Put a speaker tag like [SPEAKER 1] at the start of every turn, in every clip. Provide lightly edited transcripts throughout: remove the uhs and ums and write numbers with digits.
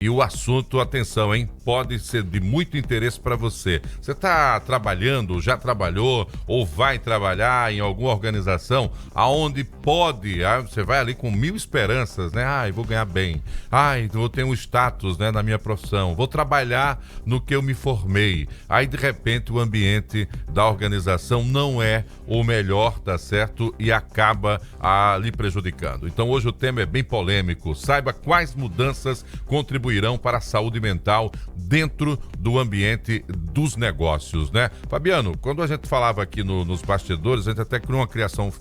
[SPEAKER 1] E o assunto, atenção, hein? Pode ser de muito interesse para você. Você está trabalhando, já trabalhou ou vai trabalhar em alguma organização aonde pode, você vai ali com mil esperanças, né? Ai, vou ganhar bem. Ai, vou ter um status, né, na minha profissão. Vou trabalhar no que eu me formei. Aí, de repente, o ambiente da organização não é o melhor, tá certo? E acaba lhe prejudicando. Então, hoje o tema é bem polêmico. Saiba quais mudanças contribuirão para a saúde mental dentro do ambiente dos negócios, né? Fabiano, quando a gente falava aqui nos bastidores, a gente até criou uma criação,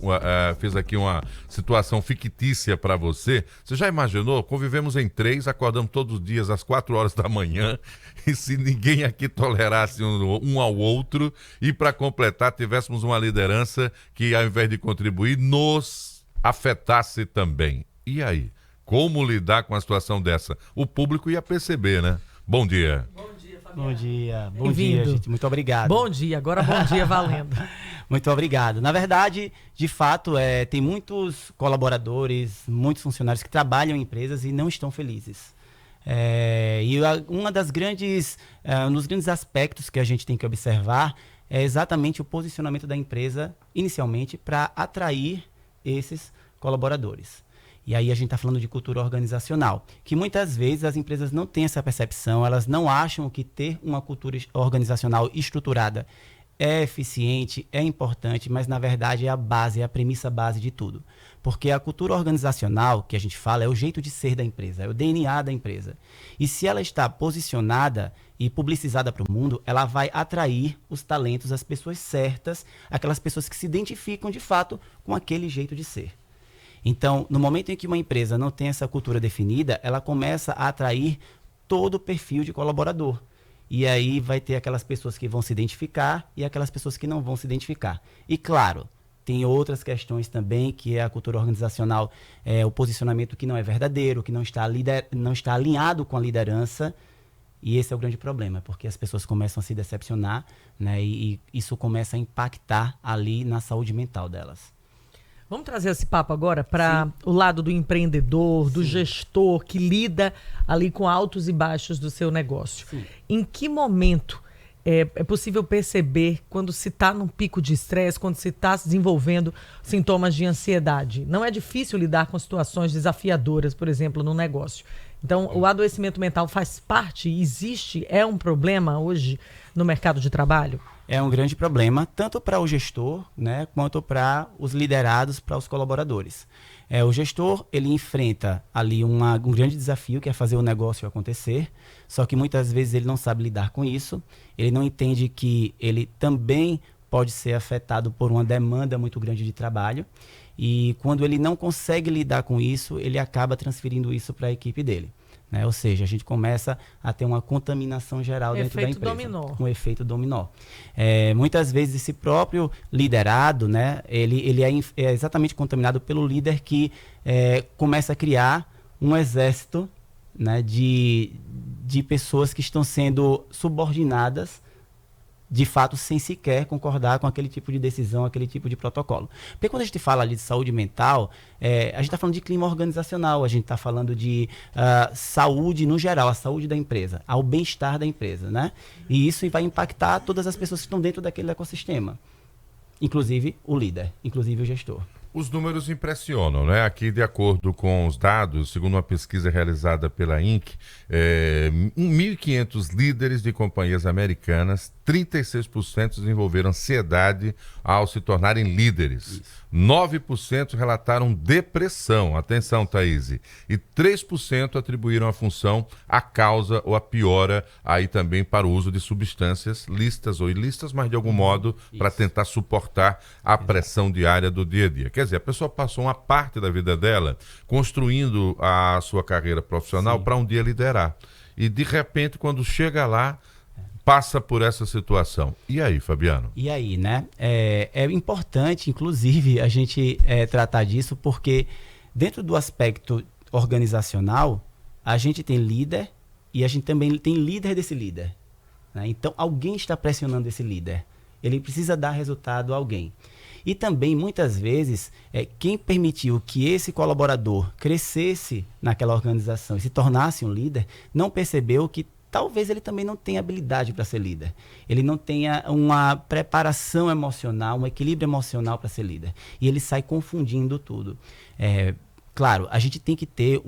[SPEAKER 1] fez aqui uma situação fictícia para você. Você já imaginou? Convivemos em 3, acordamos todos os dias às 4 horas da manhã, e se ninguém aqui tolerasse um ao outro, e para completar, tivéssemos uma liderança que, ao invés de contribuir, nos afetasse também. E aí? Como lidar com uma situação dessa? O público ia perceber, né? Bom dia.
[SPEAKER 2] Bom dia, Fabiano.
[SPEAKER 3] Bom dia, gente. Muito obrigado.
[SPEAKER 2] Bom dia, agora bom dia valendo.
[SPEAKER 3] Muito obrigado. Na verdade, de fato, tem muitos colaboradores, muitos funcionários que trabalham em empresas e não estão felizes. Um dos grandes aspectos que a gente tem que observar é exatamente o posicionamento da empresa, inicialmente, para atrair esses colaboradores. E aí a gente está falando de cultura organizacional, que muitas vezes as empresas não têm essa percepção, elas não acham que ter uma cultura organizacional estruturada é eficiente, é importante, mas na verdade é a base, é a premissa base de tudo. Porque a cultura organizacional, que a gente fala, é o jeito de ser da empresa, é o DNA da empresa. E se ela está posicionada e publicizada para o mundo, ela vai atrair os talentos, as pessoas certas, aquelas pessoas que se identificam de fato com aquele jeito de ser. Então, no momento em que uma empresa não tem essa cultura definida, ela começa a atrair todo o perfil de colaborador. E aí vai ter aquelas pessoas que vão se identificar e aquelas pessoas que não vão se identificar. E claro, tem outras questões também, que é a cultura organizacional, o posicionamento que não é verdadeiro, que não está alinhado com a liderança. E esse é o grande problema, porque as pessoas começam a se decepcionar, né, e isso começa a impactar ali na saúde mental delas.
[SPEAKER 2] Vamos trazer esse papo agora para o lado do empreendedor, do gestor, que lida ali com altos e baixos do seu negócio. Sim. Em que momento é possível perceber quando se está num pico de estresse, quando se está desenvolvendo sintomas de ansiedade? Não é difícil lidar com situações desafiadoras, por exemplo, no negócio. Então, o adoecimento mental faz parte, existe, é um problema hoje no mercado de trabalho?
[SPEAKER 3] É um grande problema, tanto para o gestor, né, quanto para os liderados, para os colaboradores. O gestor, ele enfrenta ali um grande desafio, que é fazer o negócio acontecer, só que muitas vezes ele não sabe lidar com isso, ele não entende que ele também pode ser afetado por uma demanda muito grande de trabalho, e quando ele não consegue lidar com isso, ele acaba transferindo isso para a equipe dele. Né? Ou seja, a gente começa a ter uma contaminação geral dentro da empresa. Um efeito dominó. Muitas vezes esse próprio liderado, né, ele é exatamente contaminado pelo líder que começa a criar um exército, né, de pessoas que estão sendo subordinadas, de fato, sem sequer concordar com aquele tipo de decisão, aquele tipo de protocolo. Porque quando a gente fala ali de saúde mental, a gente está falando de clima organizacional, a gente está falando de saúde no geral, a saúde da empresa, ao bem-estar da empresa, né? E isso vai impactar todas as pessoas que estão dentro daquele ecossistema, inclusive o líder, inclusive o gestor.
[SPEAKER 1] Os números impressionam, né? Aqui, de acordo com os dados, segundo uma pesquisa realizada pela Inc., 1.500 líderes de companhias americanas, 36% desenvolveram ansiedade ao se tornarem líderes. Isso. 9% relataram depressão, atenção, Thaís, e 3% atribuíram a função à causa ou à piora aí também para o uso de substâncias lícitas ou ilícitas, mas de algum modo para tentar suportar a pressão diária do dia a dia. Quer dizer, a pessoa passou uma parte da vida dela construindo a sua carreira profissional para um dia liderar. E de repente, quando chega lá, passa por essa situação. E aí, Fabiano?
[SPEAKER 3] E aí, né? É importante, inclusive, a gente tratar disso, porque dentro do aspecto organizacional, a gente tem líder e a gente também tem líder desse líder. Né? Então, alguém está pressionando esse líder. Ele precisa dar resultado a alguém. E também, muitas vezes, quem permitiu que esse colaborador crescesse naquela organização e se tornasse um líder, não percebeu que talvez ele também não tenha habilidade para ser líder. Ele não tenha uma preparação emocional, um equilíbrio emocional para ser líder. E ele sai confundindo tudo. Claro, a gente tem que ter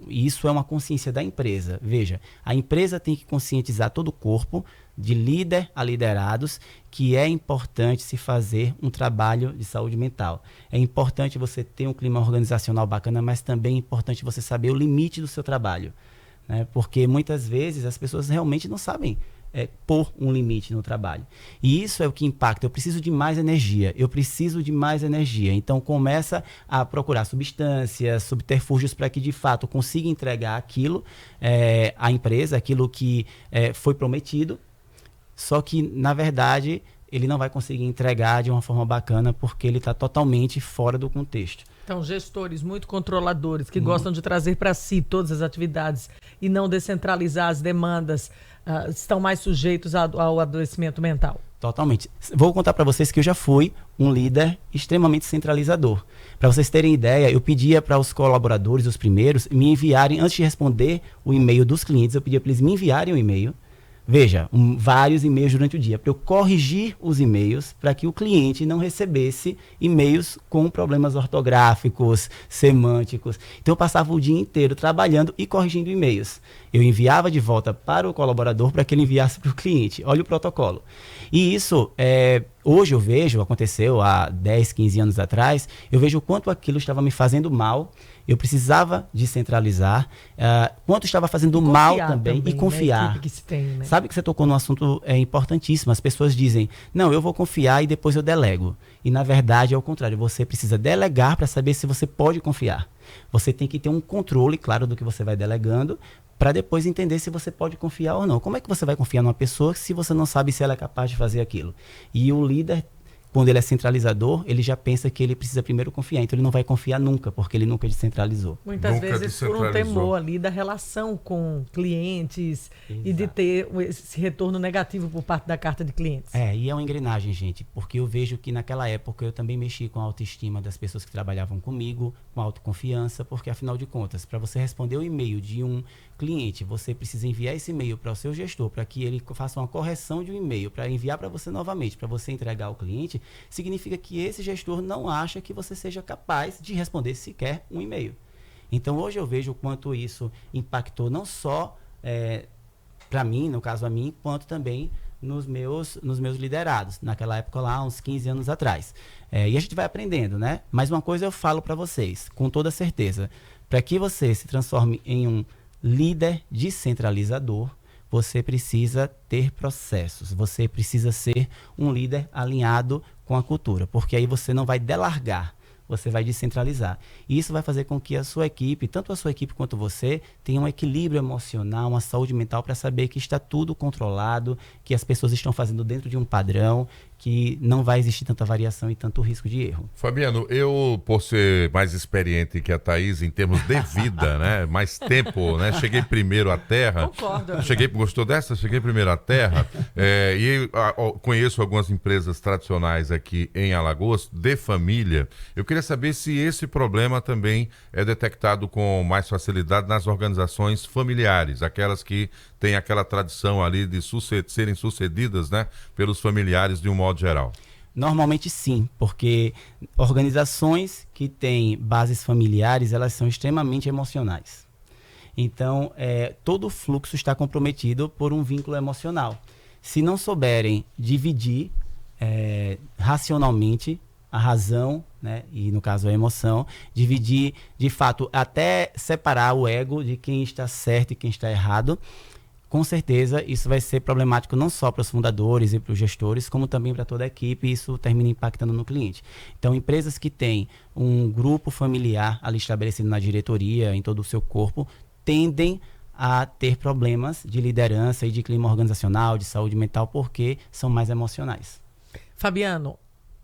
[SPEAKER 3] isso é uma consciência da empresa. Veja, a empresa tem que conscientizar todo o corpo, de líder a liderados, que é importante se fazer um trabalho de saúde mental. É importante você ter um clima organizacional bacana, mas também é importante você saber o limite do seu trabalho, né? Porque muitas vezes as pessoas realmente não sabem pôr um limite no trabalho. E isso é o que impacta. Eu preciso de mais energia. Então, começa a procurar substâncias, subterfúgios para que, de fato, consiga entregar aquilo à empresa, aquilo que foi prometido. Só que, na verdade, ele não vai conseguir entregar de uma forma bacana porque ele está totalmente fora do contexto.
[SPEAKER 2] Então, gestores muito controladores que gostam de trazer para si todas as atividades e não descentralizar as demandas, estão mais sujeitos ao adoecimento mental.
[SPEAKER 3] Totalmente. Vou contar para vocês que eu já fui um líder extremamente centralizador. Para vocês terem ideia, eu pedia para os colaboradores, os primeiros, me enviarem, antes de responder o e-mail dos clientes, eu pedia para eles me enviarem um e-mail. Veja, vários e-mails durante o dia, para eu corrigir os e-mails, para que o cliente não recebesse e-mails com problemas ortográficos, semânticos. Então eu passava o dia inteiro trabalhando e corrigindo e-mails. Eu enviava de volta para o colaborador para que ele enviasse para o cliente. Olha o protocolo. E isso, hoje eu vejo, aconteceu há 10, 15 anos atrás, eu vejo o quanto aquilo estava me fazendo mal. Eu precisava descentralizar, quanto estava fazendo mal também e confiar.
[SPEAKER 2] Que se tem, né?
[SPEAKER 3] Sabe que você tocou num assunto importantíssimo. As pessoas dizem, não, eu vou confiar e depois eu delego. E na verdade é o contrário, você precisa delegar para saber se você pode confiar. Você tem que ter um controle, claro, do que você vai delegando, para depois entender se você pode confiar ou não. Como é que você vai confiar numa pessoa se você não sabe se ela é capaz de fazer aquilo? E o líder, quando ele é centralizador, ele já pensa que ele precisa primeiro confiar. Então ele não vai confiar nunca, porque ele nunca descentralizou.
[SPEAKER 2] Muitas vezes por um temor ali da relação com clientes. Exato. E de ter esse retorno negativo por parte da carta de clientes.
[SPEAKER 3] E é uma engrenagem, gente, porque eu vejo que naquela época eu também mexi com a autoestima das pessoas que trabalhavam comigo, com a autoconfiança, porque afinal de contas, para você responder o e-mail de um cliente, você precisa enviar esse e-mail para o seu gestor, para que ele faça uma correção de um e-mail, para enviar para você novamente, para você entregar ao cliente, significa que esse gestor não acha que você seja capaz de responder sequer um e-mail. Então, hoje eu vejo o quanto isso impactou não só para mim, no caso a mim, quanto também nos meus liderados, naquela época lá, uns 15 anos atrás. E a gente vai aprendendo, né? Mas uma coisa eu falo para vocês, com toda certeza, para que você se transforme em um líder descentralizador, você precisa ter processos, você precisa ser um líder alinhado com a cultura, porque aí você não vai delargar, você vai descentralizar. E isso vai fazer com que a sua equipe, tanto a sua equipe quanto você, tenha um equilíbrio emocional, uma saúde mental para saber que está tudo controlado, que as pessoas estão fazendo dentro de um padrão, que não vai existir tanta variação e tanto risco de erro.
[SPEAKER 1] Fabiano, eu, por ser mais experiente que a Thaís em termos de vida, né? Mais tempo, né? Cheguei primeiro à Terra.
[SPEAKER 2] Concordo.
[SPEAKER 1] Gostou dessa? Cheguei primeiro à Terra. E conheço algumas empresas tradicionais aqui em Alagoas, de família. Eu queria saber se esse problema também é detectado com mais facilidade nas organizações familiares, aquelas que têm aquela tradição ali de serem sucedidas, né, pelos familiares de um modo geral.
[SPEAKER 3] Normalmente sim, porque organizações que têm bases familiares, elas são extremamente emocionais. Então, todo o fluxo está comprometido por um vínculo emocional. Se não souberem dividir racionalmente a razão, né, e no caso a emoção, dividir de fato, até separar o ego de quem está certo e quem está errado, com certeza isso vai ser problemático não só para os fundadores e para os gestores, como também para toda a equipe, e isso termina impactando no cliente. Então, empresas que têm um grupo familiar ali estabelecido na diretoria, em todo o seu corpo, tendem a ter problemas de liderança e de clima organizacional, de saúde mental, porque são mais emocionais.
[SPEAKER 2] Fabiano,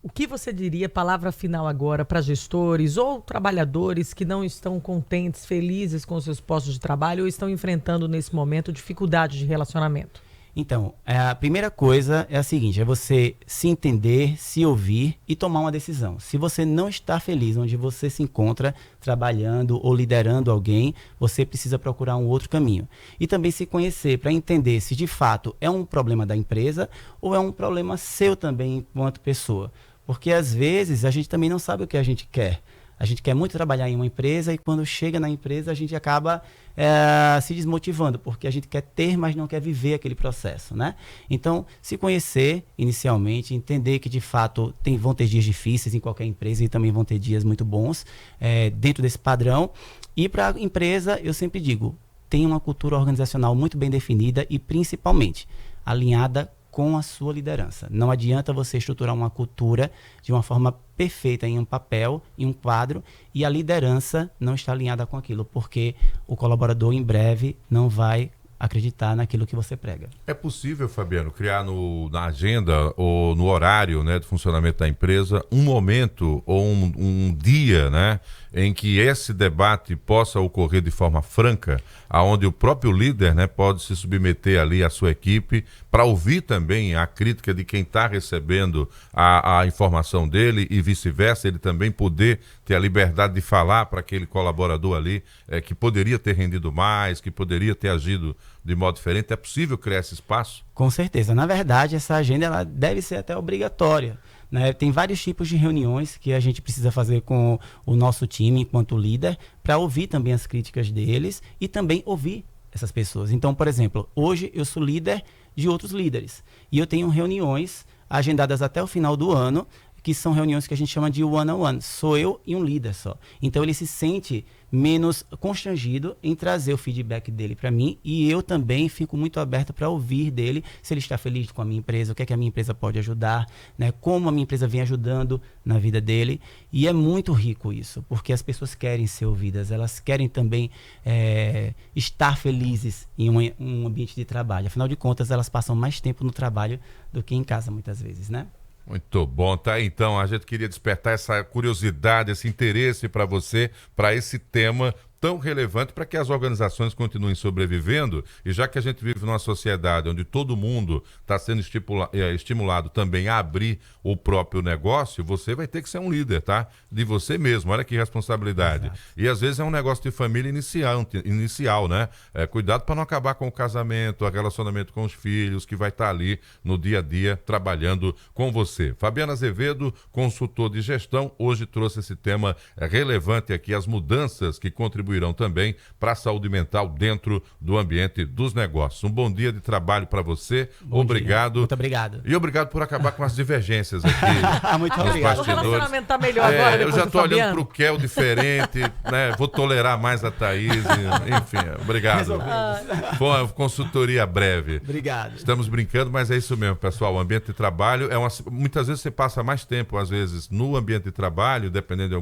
[SPEAKER 2] o que você diria, palavra final agora, para gestores ou trabalhadores que não estão contentes, felizes com seus postos de trabalho ou estão enfrentando nesse momento dificuldade de relacionamento?
[SPEAKER 3] Então, a primeira coisa é a seguinte, é você se entender, se ouvir e tomar uma decisão. Se você não está feliz onde você se encontra trabalhando ou liderando alguém, você precisa procurar um outro caminho. E também se conhecer para entender se de fato é um problema da empresa ou é um problema seu também enquanto pessoa. Porque às vezes a gente também não sabe o que a gente quer. A gente quer muito trabalhar em uma empresa e quando chega na empresa a gente acaba se desmotivando, porque a gente quer ter, mas não quer viver aquele processo, né? Então, se conhecer inicialmente, entender que de fato vão ter dias difíceis em qualquer empresa e também vão ter dias muito bons dentro desse padrão. E para a empresa, eu sempre digo, tem uma cultura organizacional muito bem definida e principalmente alinhada com a sua liderança. Não adianta você estruturar uma cultura de uma forma perfeita em um papel, em um quadro, e a liderança não está alinhada com aquilo, porque o colaborador em breve não vai acreditar naquilo que você prega.
[SPEAKER 1] É possível, Fabiano, criar na agenda ou no horário, né, de funcionamento da empresa um momento ou um dia, né, em que esse debate possa ocorrer de forma franca, aonde o próprio líder, né, pode se submeter ali à sua equipe para ouvir também a crítica de quem está recebendo a informação dele e vice-versa, ele também poder ter a liberdade de falar para aquele colaborador ali que poderia ter rendido mais, que poderia ter agido de modo diferente. É possível criar esse espaço?
[SPEAKER 3] Com certeza. Na verdade, essa agenda ela deve ser até obrigatória, né? Tem vários tipos de reuniões que a gente precisa fazer com o nosso time enquanto líder para ouvir também as críticas deles e também ouvir essas pessoas. Então, por exemplo, hoje eu sou líder de outros líderes e eu tenho reuniões agendadas até o final do ano, que são reuniões que a gente chama de one-on-one. Sou eu e um líder só. Então ele se sente menos constrangido em trazer o feedback dele para mim e eu também fico muito aberto para ouvir dele se ele está feliz com a minha empresa, o que é que a minha empresa pode ajudar, né? Como a minha empresa vem ajudando na vida dele. E é muito rico isso, porque as pessoas querem ser ouvidas, elas querem também estar felizes em um ambiente de trabalho. Afinal de contas, elas passam mais tempo no trabalho do que em casa muitas vezes, né?
[SPEAKER 1] Muito bom, tá? Então, a gente queria despertar essa curiosidade, esse interesse para você, para esse tema tão relevante para que as organizações continuem sobrevivendo. E já que a gente vive numa sociedade onde todo mundo está sendo estimulado também a abrir o próprio negócio, você vai ter que ser um líder, tá? De você mesmo, olha que responsabilidade. Exato. E às vezes é um negócio de família inicial, né? Cuidado para não acabar com o casamento, o relacionamento com os filhos, que vai estar ali no dia a dia trabalhando com você. Fabiano Azevedo, consultor de gestão, hoje trouxe esse tema relevante aqui, as mudanças que contribuem também para a saúde mental dentro do ambiente dos negócios. Um bom dia de trabalho para você. Obrigado.
[SPEAKER 3] Muito obrigado.
[SPEAKER 1] E obrigado por acabar com as divergências aqui.
[SPEAKER 3] Muito obrigado.
[SPEAKER 2] O relacionamento está melhor agora.
[SPEAKER 1] Eu já estou olhando para o Kel diferente, né? Vou tolerar mais a Thaís. Enfim, obrigado. Foi uma consultoria breve.
[SPEAKER 3] Obrigado.
[SPEAKER 1] Estamos brincando, mas é isso mesmo, pessoal. O ambiente de trabalho muitas vezes você passa mais tempo, às vezes, no ambiente de trabalho, dependendo de alguma